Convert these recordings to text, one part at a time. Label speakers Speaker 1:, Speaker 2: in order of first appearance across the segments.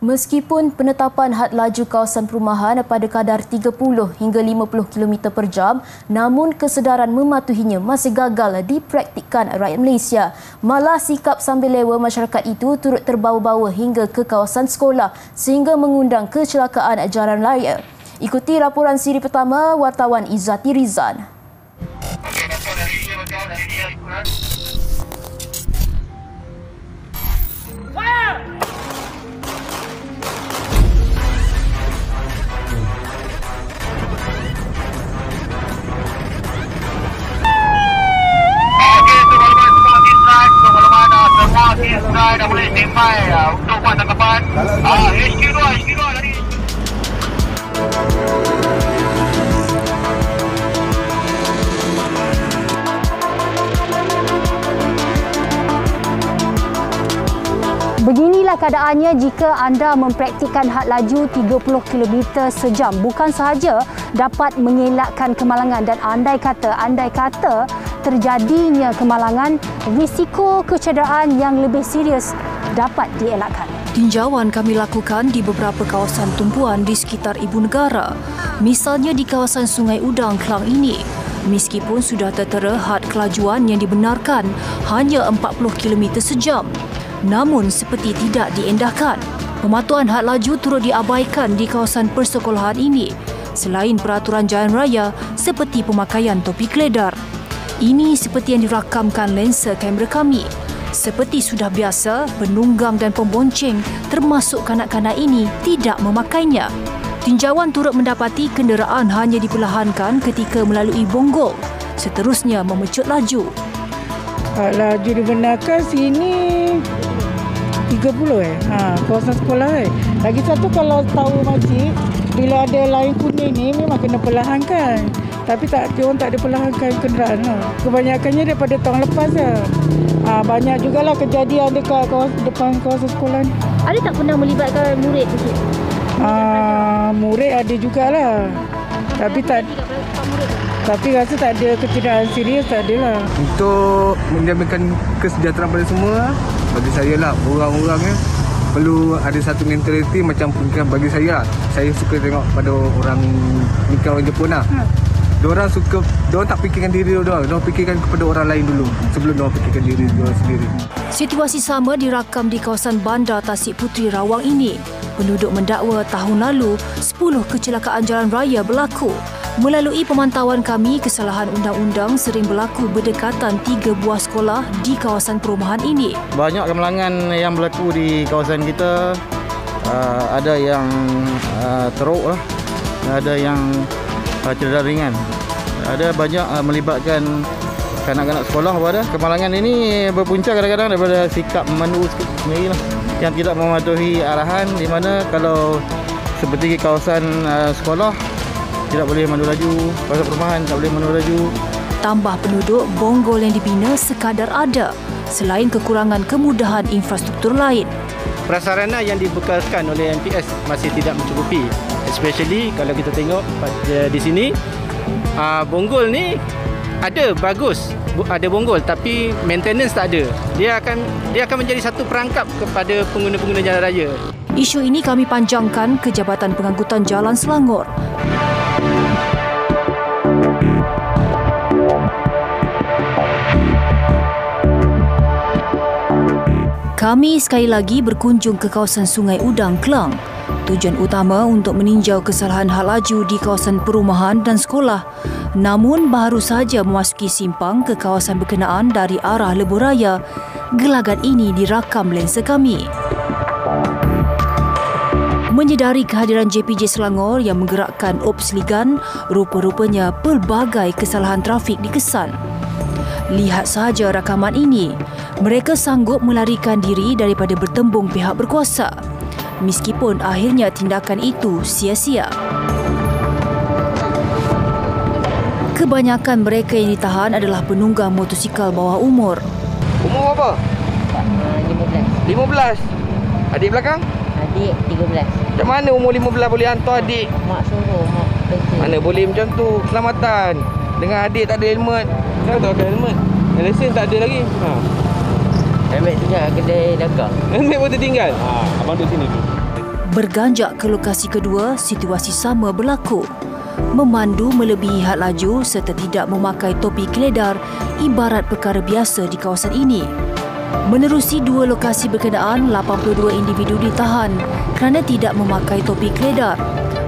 Speaker 1: Meskipun penetapan had laju kawasan perumahan pada kadar 30 hingga 50 km/jam, namun kesedaran mematuhinya masih gagal dipraktikkan rakyat Malaysia. Malah sikap sambil lewa masyarakat itu turut terbawa-bawa hingga ke kawasan sekolah sehingga mengundang kecelakaan jalan raya. Ikuti laporan siri pertama wartawan Izzati Rizan.
Speaker 2: Dah boleh standby untuk buat tangkapan. HQ2 lari.
Speaker 3: Beginilah keadaannya jika anda mempraktikkan had laju 30 km sejam. Bukan sahaja dapat mengelakkan kemalangan dan andai kata terjadinya kemalangan, risiko kecederaan yang lebih serius dapat dielakkan.
Speaker 1: Tinjauan kami lakukan di beberapa kawasan tumpuan di sekitar ibu negara. Misalnya di kawasan Sungai Udang, Klang ini. Meskipun sudah tertera had kelajuan yang dibenarkan hanya 40 km sejam, namun seperti tidak diendahkan. Pematuhan had laju turut diabaikan di kawasan persekolahan ini selain peraturan jalan raya seperti pemakaian topi keledar. Ini seperti yang dirakamkan lensa kamera kami. Seperti sudah biasa, penunggang dan pembonceng termasuk kanak-kanak ini tidak memakainya. Tinjauan turut mendapati kenderaan hanya diperlahankan ketika melalui bonggol, seterusnya memecut laju.
Speaker 4: Laju dibenarkan sini 30 kawasan sekolah Lagi satu kalau tahu makcik, bila ada line kuning ni memang kena perlahankan. Tapi orang tak ada perlahankan kenderaan. Kebanyakannya daripada tahun lepas banyak jugalah kejadian dekat depan kawasan sekolah ni.
Speaker 3: Ada tak pernah melibatkan murid tu?
Speaker 4: Murid ada jugalah. Tapi rasa tak ada kecederaan serius, tak ada lah.
Speaker 5: Untuk menjaminkan kesejahteraan pada semua, bagi saya lah, orang-orangnya perlu ada satu mentaliti macam pemikiran bagi saya. Saya suka tengok pada orang Jepun lah. Diorang tak fikirkan diri diorang fikirkan kepada orang lain dulu sebelum diorang fikirkan diri diorang sendiri.
Speaker 1: Situasi sama dirakam di kawasan Bandar Tasik Puteri Rawang ini. Penduduk mendakwa tahun lalu 10 kecelakaan jalan raya berlaku. Melalui pemantauan kami, kesalahan undang-undang sering berlaku berdekatan 3 buah sekolah di kawasan perumahan ini.
Speaker 6: Banyak kemalangan yang berlaku di kawasan kita. Ada yang teruk lah, ada yang cedera ringan. Ada banyak melibatkan kanak-kanak sekolah pada. Kemalangan ini berpunca kadang-kadang daripada sikap memandu sendiri lah, yang tidak mematuhi arahan, di mana kalau seperti kawasan sekolah tidak boleh mandu laju, kawasan perumahan tak boleh mandu laju.
Speaker 1: Tambah penduduk, bonggol yang dibina sekadar ada, selain kekurangan kemudahan infrastruktur lain.
Speaker 7: Prasarana yang dibekalkan oleh MPS masih tidak mencukupi. Especially kalau kita tengok di sini, bonggol ni ada bagus, ada bonggol tapi maintenance tak ada. Dia akan menjadi satu perangkap kepada pengguna-pengguna jalan raya.
Speaker 1: Isu ini kami panjangkan ke Jabatan Pengangkutan Jalan Selangor. Kami sekali lagi berkunjung ke kawasan Sungai Udang, Klang. Tujuan utama untuk meninjau kesalahan had laju di kawasan perumahan dan sekolah. Namun baru saja memasuki simpang ke kawasan berkenaan dari arah Lebuh Raya, gelagat ini dirakam lensa kami. Menyedari kehadiran JPJ Selangor yang menggerakkan Ops Ligan, rupa-rupanya pelbagai kesalahan trafik dikesan. Lihat sahaja rakaman ini. Mereka sanggup melarikan diri daripada bertembung pihak berkuasa. Meskipun akhirnya tindakan itu sia-sia. Kebanyakan mereka yang ditahan adalah penunggang motosikal bawah umur.
Speaker 5: Umur berapa? 15. Adik belakang?
Speaker 8: Adik 13.
Speaker 5: Macam mana umur 15 boleh hantar adik?
Speaker 8: Mak suruh, mak kerja.
Speaker 5: Mana boleh macam tu? Keselamatan. Dengan adik tak ada helmet. Kenapa tak pakai helmet? Lesen tak ada lagi.
Speaker 8: Helmet tinggal kedai dagang.
Speaker 5: Helmet pun tertinggal?
Speaker 7: Abang duduk sini tu.
Speaker 1: Berganjak ke lokasi kedua, situasi sama berlaku. Memandu melebihi had laju serta tidak memakai topi keledar ibarat perkara biasa di kawasan ini. Menerusi dua lokasi berkenaan, 82 individu ditahan kerana tidak memakai topi keledar.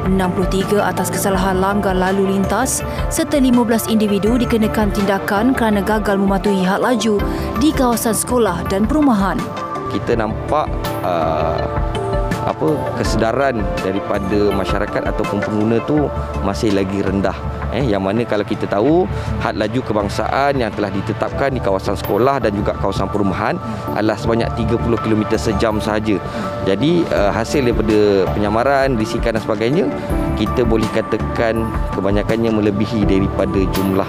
Speaker 1: 63 atas kesalahan langgar lalu lintas serta 15 individu dikenakan tindakan kerana gagal mematuhi had laju di kawasan sekolah dan perumahan.
Speaker 9: Kita nampak kesedaran daripada masyarakat ataupun pengguna tu masih lagi rendah. Yang mana kalau kita tahu had laju kebangsaan yang telah ditetapkan di kawasan sekolah dan juga kawasan perumahan adalah sebanyak 30 km sejam sahaja. Jadi hasil daripada penyamaran, risikan dan sebagainya, kita boleh katakan kebanyakannya melebihi daripada jumlah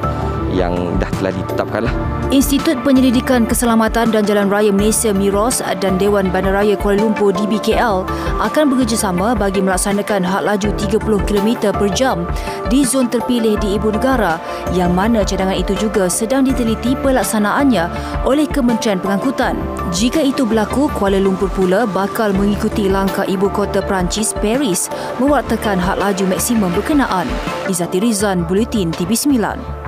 Speaker 9: yang dah telah ditetapkanlah.
Speaker 1: Institut Penyelidikan Keselamatan dan Jalan Raya Malaysia MIROS dan Dewan Bandaraya Kuala Lumpur DBKL akan bekerjasama bagi melaksanakan had laju 30 km per jam di zon terpilih di Ibu Negara yang mana cadangan itu juga sedang diteliti pelaksanaannya oleh Kementerian Pengangkutan. Jika itu berlaku, Kuala Lumpur pula bakal mengikuti langkah ibu kota Perancis, Paris, mewartakan had laju maksimum berkenaan. Izzati Rizan, Buletin TV9.